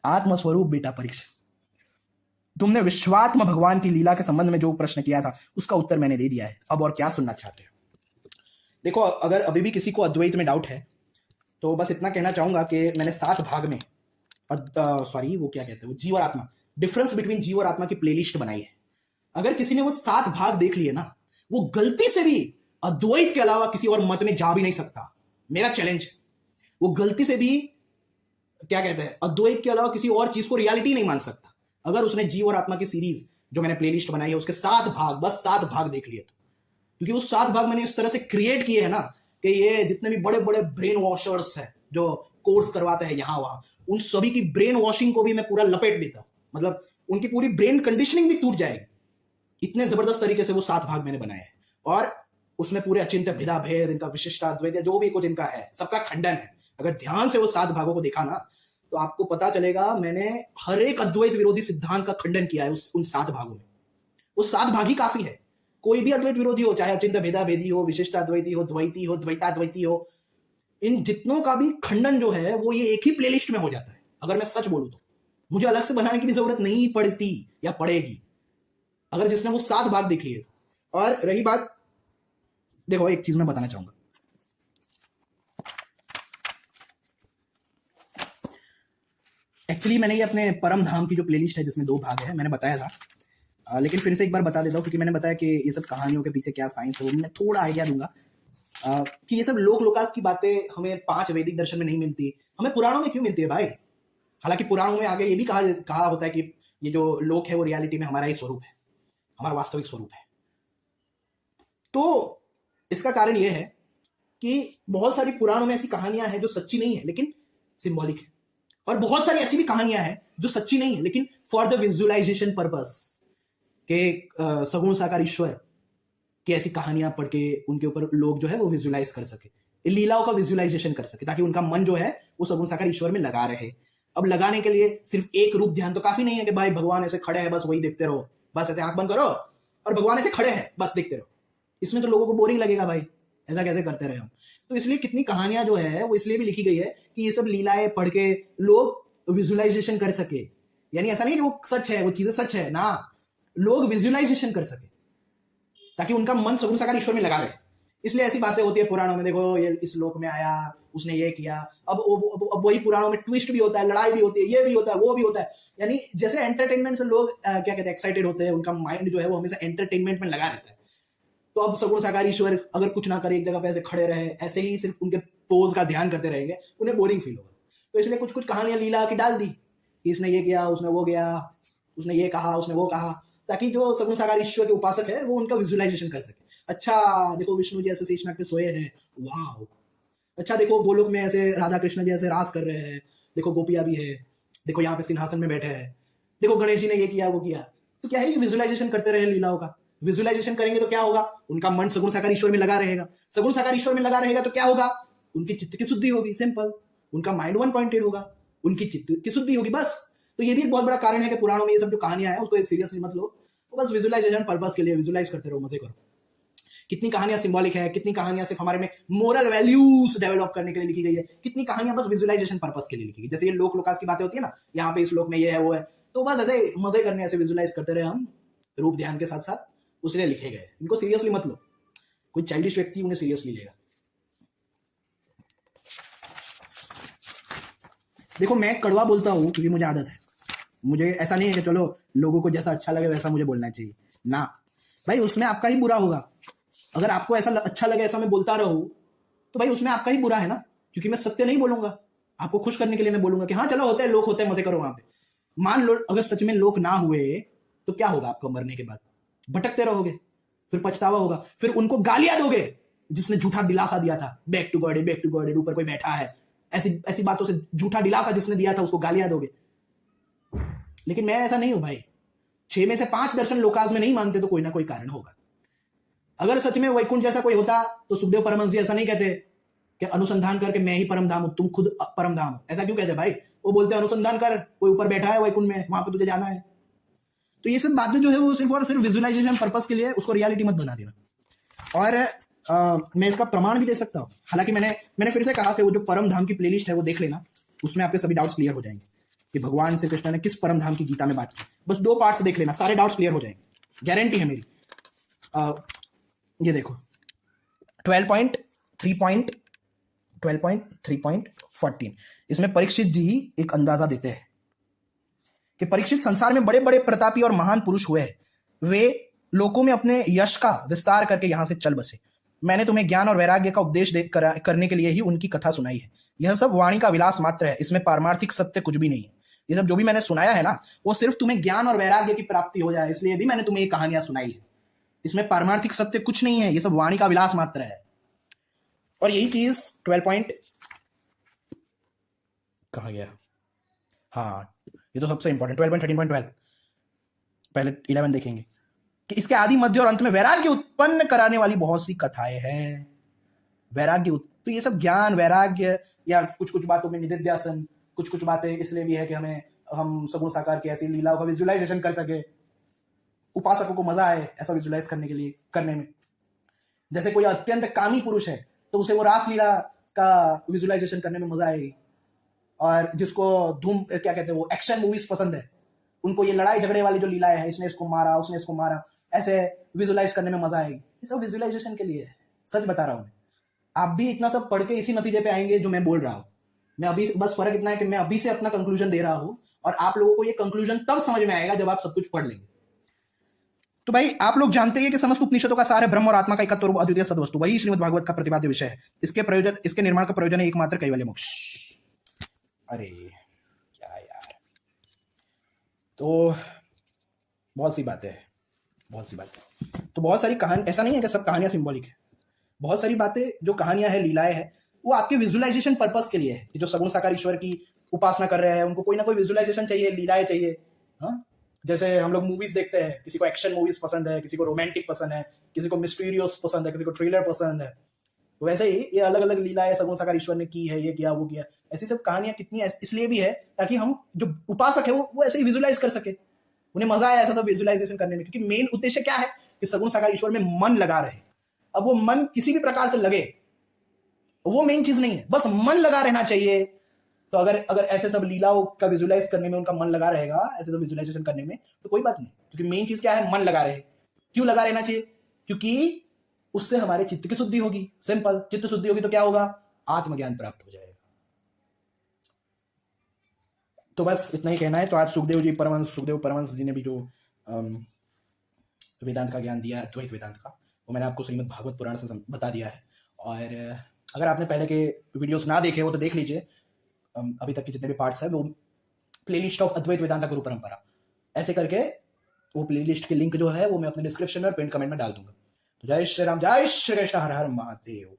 आत्मस्वरूप बेटा परीक्षित, तुमने विश्वात्म भगवान की लीला के संबंध में जो प्रश्न किया था उसका उत्तर मैंने दे दिया है। अब और क्या सुनना चाहते हो? देखो, अगर अभी भी किसी को अद्वैत में डाउट है तो बस इतना कहना चाहूंगा कि मैंने 7 भाग में वो क्या कहते हैं, वो जीव और आत्मा, डिफरेंस बिटवीन जीव और आत्मा की प्लेलिस्ट बनाई है। अगर किसी ने वो 7 भाग देख लिए ना, वो गलती से भी अद्वैत के अलावा किसी और मत में जा भी नहीं सकता। मेरा चैलेंज है, वो गलती से भी क्या कहते हैं, अद्वैत के अलावा किसी और चीज को रियलिटी नहीं मान सकता अगर उसने जीव और आत्मा की सीरीज जो मैंने प्लेलिस्ट बनाई है उसके 7 भाग, बस 7 भाग देख लिए तो। क्योंकि वो 7 भाग मैंने इस तरह से क्रिएट किए हैं ना कि ये जितने भी बड़े बड़े ब्रेन वॉशर्स हैं जो कोर्स करवाते हैं यहां वहां, उन सभी की ब्रेन वॉशिंग को भी मैं पूरा लपेट देता हूं। मतलब उनकी पूरी ब्रेन कंडीशनिंग भी टूट जाएगी। इतने जबरदस्त तरीके से वो 7 भाग मैंने बनाए हैं और उसमें पूरे अचिंत्य भेदा भेद, इनका विशिष्टाद्वैत, जो भी कुछ इनका है सबका खंडन है। अगर ध्यान से वो 7 भागों को देखा ना तो आपको पता चलेगा मैंने हर एक अद्वैत विरोधी सिद्धांत का खंडन किया है उन 7 भागों में। वो 7 भाग ही काफी है। कोई भी अद्वैत विरोधी हो, चाहे अचिंत्य भेदा भेदी हो, विशिष्टाद्वैती हो, द्वैती हो, द्वैताद्वैती हो, इन जितनों का भी खंडन जो है वो ये एक ही प्लेलिस्ट में हो जाता है। अगर मैं सच बोलूं तो मुझे अलग से बनाने की भी जरूरत नहीं पड़ती या पड़ेगी अगर जिसने वो 7 भाग देख लिए। और रही बात, देखो एक चीज मैं बताना चाहूंगा, एक्चुअली मैंने ये अपने परम धाम की जो प्लेलिस्ट है जिसमें 2 भाग है मैंने बताया था, लेकिन फिर से एक बार बता देता हूँ क्योंकि मैंने बताया कि ये सब कहानियों के पीछे क्या साइंस है वो मैं थोड़ा आइडिया दूंगा। कि ये सब लोकास की बातें हमें 5 वैदिक दर्शन में नहीं मिलती, हमें पुराणों में क्यों मिलती है भाई? हालांकि पुराणों में आगे ये भी कहा होता है कि ये जो लोक है वो रियलिटी में हमारा ही स्वरूप है, हमारा वास्तविक स्वरूप है। तो इसका कारण यह है कि बहुत सारी पुराणों में ऐसी कहानियां हैं जो सच्ची नहीं है लेकिन सिंबॉलिक है, और बहुत सारी ऐसी भी कहानियां हैं जो सच्ची नहीं है लेकिन फॉर द विजुअलाइजेशन पर्पस के सगुण साकार ईश्वर की ऐसी कहानियां पढ़ के उनके ऊपर लोग जो है वो विजुअलाइज कर सके, लीलाओं का विजुअलाइजेशन कर सके, ताकि उनका मन जो है वो सगुण साकार ईश्वर में लगा रहे। अब लगाने के लिए सिर्फ एक रूप ध्यान तो काफी नहीं है कि भाई भगवान ऐसे खड़े हैं बस वही देखते रहो, बस ऐसे आंख बंद करो और भगवान ऐसे खड़े हैं बस देखते रहो। इसमें तो लोगों को बोरिंग लगेगा भाई, ऐसा कैसे करते रहे हम। तो इसलिए कितनी कहानियां जो है वो इसलिए भी लिखी गई है कि ये सब लीलाएं पढ़ के लोग विजुअलाइजेशन कर सके। यानी ऐसा नहीं कि वो सच है, वो चीजें सच है ना, लोग विजुअलाइजेशन कर सके ताकि उनका मन सगुण साकार ईश्वर में लगा रहे। इसलिए ऐसी बातें होती है पुराणों में, देखो ये इस लोक में आया, उसने ये किया। अब वही पुराणों में ट्विस्ट भी होता है, लड़ाई भी होती है, ये भी होता है, वो भी होता है। यानी जैसे एंटरटेनमेंट से लोग क्या कहते हैं, एक्साइटेड होते हैं, उनका माइंड जो है वो हमेशा एंटरटेनमेंट में लगा रहता है। तो अब सगुण साकार ईश्वर अगर कुछ ना करे, एक जगह पे ऐसे खड़े रहे, ऐसे ही सिर्फ उनके पोज का ध्यान करते रहेंगे, उन्हें बोरिंग फील होगा। तो इसलिए कुछ कुछ कहानियां लीला की डाल दी कि इसने ये किया, उसने वो किया, उसने ये कहा, उसने वो कहा, ताकि जो सगुण साकार ईश्वर के उपासक है वो उनका विजुअलाइजेशन कर सके। अच्छा देखो विष्णु जी ऐसे शेषनाग पे सोए हैं, वाह। अच्छा देखो गोलोक में ऐसे राधा कृष्ण जी ऐसे रास कर रहे हैं, देखो गोपियां भी है, देखो यहाँ पे सिंहासन में बैठे हैं, देखो गणेश जी ने ये किया वो किया। तो क्या है, ये विजुअलाइजेशन करते रहे लीलाओं का। विजुअलाइजेशन करेंगे तो क्या होगा, उनका मन सगुण साकार ईश्वर में लगा रहेगा। सगुण साकार ईश्वर में लगा रहेगा तो क्या होगा, उनकी चित्त की शुद्धि होगी, सिंपल। उनका माइंड वन पॉइंटेड होगा, उनकी चित्त की शुद्धि होगी, बस। तो ये भी एक बहुत बड़ा कारण है कि पुराणों में ये सब जो कहानियां हैं उसको सीरियसली मत लो, तो बस विजुअलाइजेशन पर्पस के लिए विजुअलाइज करते रहो, मजे करो। कितनी कहानियां सिंबॉलिक है, कितनी कहानियां सिर्फ हमारे में मोरल वैल्यूज डेवलप करने के लिए लिखी गई है, कितनी कहानियां बस विजुअलाइजेशन पर्पस के लिए लिखी गई। जैसे ये लोकास की बातें होती है ना, यहाँ पे इस लोक में ये है वो है, तो बस ऐसे मजे करने, ऐसे विजुअलाइज करते रहे हम रूप ध्यान के साथ साथ, उसलिए लिखे गए। इनको सीरियसली मत लो, कोई चाइल्डिश व्यक्ति उन्हें सीरियसली लेगा। देखो मैं कड़वा बोलता हूं क्योंकि मुझे आदत है, मुझे ऐसा नहीं है कि चलो लोगों को जैसा अच्छा लगे वैसा मुझे बोलना चाहिए ना भाई, उसमें आपका ही बुरा होगा। अगर आपको ऐसा अच्छा लगे ऐसा मैं बोलता रहूं तो भाई उसमें आपका ही बुरा है ना, क्योंकि मैं सत्य नहीं बोलूंगा, आपको खुश करने के लिए मैं बोलूंगा कि हाँ चलो होते हैं लोग, होते हैं, मजे करो वहां पे। मान लो अगर सच में लोग ना हुए तो क्या होगा, आपको मरने के बाद भटकते रहोगे, फिर पछतावा होगा, फिर उनको गालियां दोगे जिसने झूठा दिलासा दिया था, back to God, back to God, ऊपर कोई बैठा है, ऐसी बातों से झूठा दिलासा जिसने दिया था उसको गालियां दोगे। लेकिन मैं ऐसा नहीं हूं भाई, 6 में से 5 दर्शन लोकास में नहीं मानते तो कोई ना कोई कारण होगा। अगर सच में वैकुंठ जैसा कोई होता तो सुखदेव परमहंस जी ऐसा नहीं कहते कि अनुसंधान करके मैं ही परम धाम हूं, तुम खुद परम धाम हो। ऐसा क्यों कहते भाई? वो बोलते हैं अनुसंधान कर, कोई ऊपर बैठा है वैकुंठ में, वहां पे तुझे जाना है। तो ये सब बातें जो है वो सिर्फ और सिर्फ विजुअलाइजेशन पर्पस के लिए, उसको रियलिटी मत बना देना। और मैं इसका प्रमाण भी दे सकता हूँ। हालांकि मैंने फिर से कहा कि वो जो परम धाम की प्लेलिस्ट है वो देख लेना, उसमें आपके सभी डाउट्स क्लियर हो जाएंगे कि भगवान श्री कृष्ण ने किस परम धाम की गीता में बात की। बस 2 पार्ट्स देख लेना, सारे डाउट्स क्लियर हो जाएंगे, गारंटी है मेरी। ये देखो 12.3.14, इसमें परीक्षित जी एक अंदाजा देते हैं कि परीक्षित संसार में बड़े बड़े प्रतापी और महान पुरुष हुए हैं, वे लोकों में अपने यश का विस्तार करके यहां से चल बसे। मैंने तुम्हें ज्ञान और वैराग्य का उपदेश करने के लिए ही उनकी कथा सुनाई है। यह सब वाणी का विलास मात्र है, इसमें पारमार्थिक सत्य कुछ भी नहीं है। ये सब जो भी मैंने सुनाया है ना, वो सिर्फ तुम्हें ज्ञान और वैराग्य की प्राप्ति हो जाए इसलिए भी मैंने तुम्हें ये कहानियां सुनाई है। इसमें पारमार्थिक सत्य कुछ नहीं है, ये सब वाणी का विलास मात्र है। और यही चीज 12 कहाँ गया, हाँ ये तो सबसे इंपॉर्टेंट 12.13.12, पहले 11 देखेंगे कि इसके आदि मध्य और अंत में वैराग्य उत्पन्न कराने वाली बहुत सी कथाएं हैं। तो ये सब ज्ञान वैराग्य या कुछ कुछ बातों में निदिध्यासन, कुछ कुछ बातें इसलिए भी है कि हम सगुण साकार की ऐसी लीलाओं का विजुअलाइजेशन कर सके, उपासकों को मजा आए ऐसा विजुअलाइज करने में। जैसे कोई अत्यंत कामी पुरुष है तो उसे वो रासलीला का विजुअलाइजेशन करने में मजा आएगी, और जिसको क्या कहते हैं वो एक्शन मूवीज पसंद है, उनको ये लड़ाई झगड़े वाली जो लीलाएं हैं, इसने इसको मारा उसने इसको मारा, ऐसे विजुअलाइज करने में मजा आएगी। ये सब विजुअलाइजेशन के लिए है, सच बता रहा हूं मैं। आप भी इतना सब पढ़ के इसी नतीजे पे आएंगे जो मैं बोल रहा हूं। मैं अभी बस फर्क इतना है कि मैं अभी से अपना कंक्लूजन दे रहा हूं, और आप लोगों को ये कंक्लूजन तब समझ में आएगा जब आप सब कुछ पढ़ लेंगे। तो भाई आप लोग जानते हैं कि समस्त उपनिषदों का सार है ब्रह्म और आत्मा का एकत्व रूप अद्वितीय सद्वस्तु, वही श्रीमद् भागवत का प्रतिपाद्य विषय है। इसके निर्माण का प्रयोजन है एकमात्र कैवल्य मोक्ष। अरे क्या यार, तो बहुत सी बातें। तो बहुत सारी कहानी, ऐसा नहीं है कि सब कहानियां सिंबॉलिक है। बहुत सारी बातें जो कहानियां हैं, लीलाएं हैं, वो आपके विजुअलाइजेशन पर्पस के लिए है। कि जो सगुण साकार ईश्वर की उपासना कर रहे हैं उनको कोई ना कोई विजुअलाइजेशन चाहिए, लीलाएं चाहिए। हाँ, जैसे हम लोग मूवीज देखते हैं, किसी को एक्शन मूवीज पसंद है, किसी को रोमांटिक पसंद है, किसी को मिस्टीरियस पसंद है, किसी को थ्रिलर पसंद है। तो वैसे ही ये अलग अलग लीलाएं सगुण साकार ईश्वर ने की है, ये किया वो किया। ऐसी सब कहानियां कितनी इसलिए भी है ताकि हम जो उपासक है वो ऐसे ही विजुअलाइज कर सके, उन्हें मजा आया ऐसा सब विजुअलाइजेशन करने में। क्योंकि मेन उद्देश्य क्या है कि सगुण साकार ईश्वर में मन लगा रहे। अब वो मन किसी भी प्रकार से लगे, वो मेन चीज नहीं है, बस मन लगा रहना चाहिए। तो अगर ऐसे सब लीलाओं का विजुअलाइज करने में उनका मन लगा रहेगा, ऐसे सब विजुअलाइजेशन करने में, तो कोई बात नहीं। क्योंकि मेन चीज क्या है, मन लगा रहे। क्यों लगा रहना चाहिए? क्योंकि उससे हमारे चित्त की शुद्धि होगी। सिंपल, चित्त शुद्धि होगी तो क्या होगा? आत्मज्ञान प्राप्त हो जाएगा। तो बस इतना ही कहना है। तो आज सुखदेव परमहंस जी ने भी जो वेदांत का ज्ञान दिया, अद्वैत वेदांत का, वो मैंने आपको श्रीमद् भागवत पुराण से बता दिया है। और अगर आपने पहले के वीडियोस ना देखे हो तो देख लीजिए, अभी तक के जितने भी पार्ट्स हैं वो प्लेलिस्ट ऑफ अद्वैत वेदांता गुरु परंपरा ऐसे करके, वो प्लेलिस्ट के लिंक जो है वो मैं अपने डिस्क्रिप्शन में और पिन कमेंट में डाल दूंगा। तो जय श्री राम, जय श्री कृष्ण, हर हर महादेव।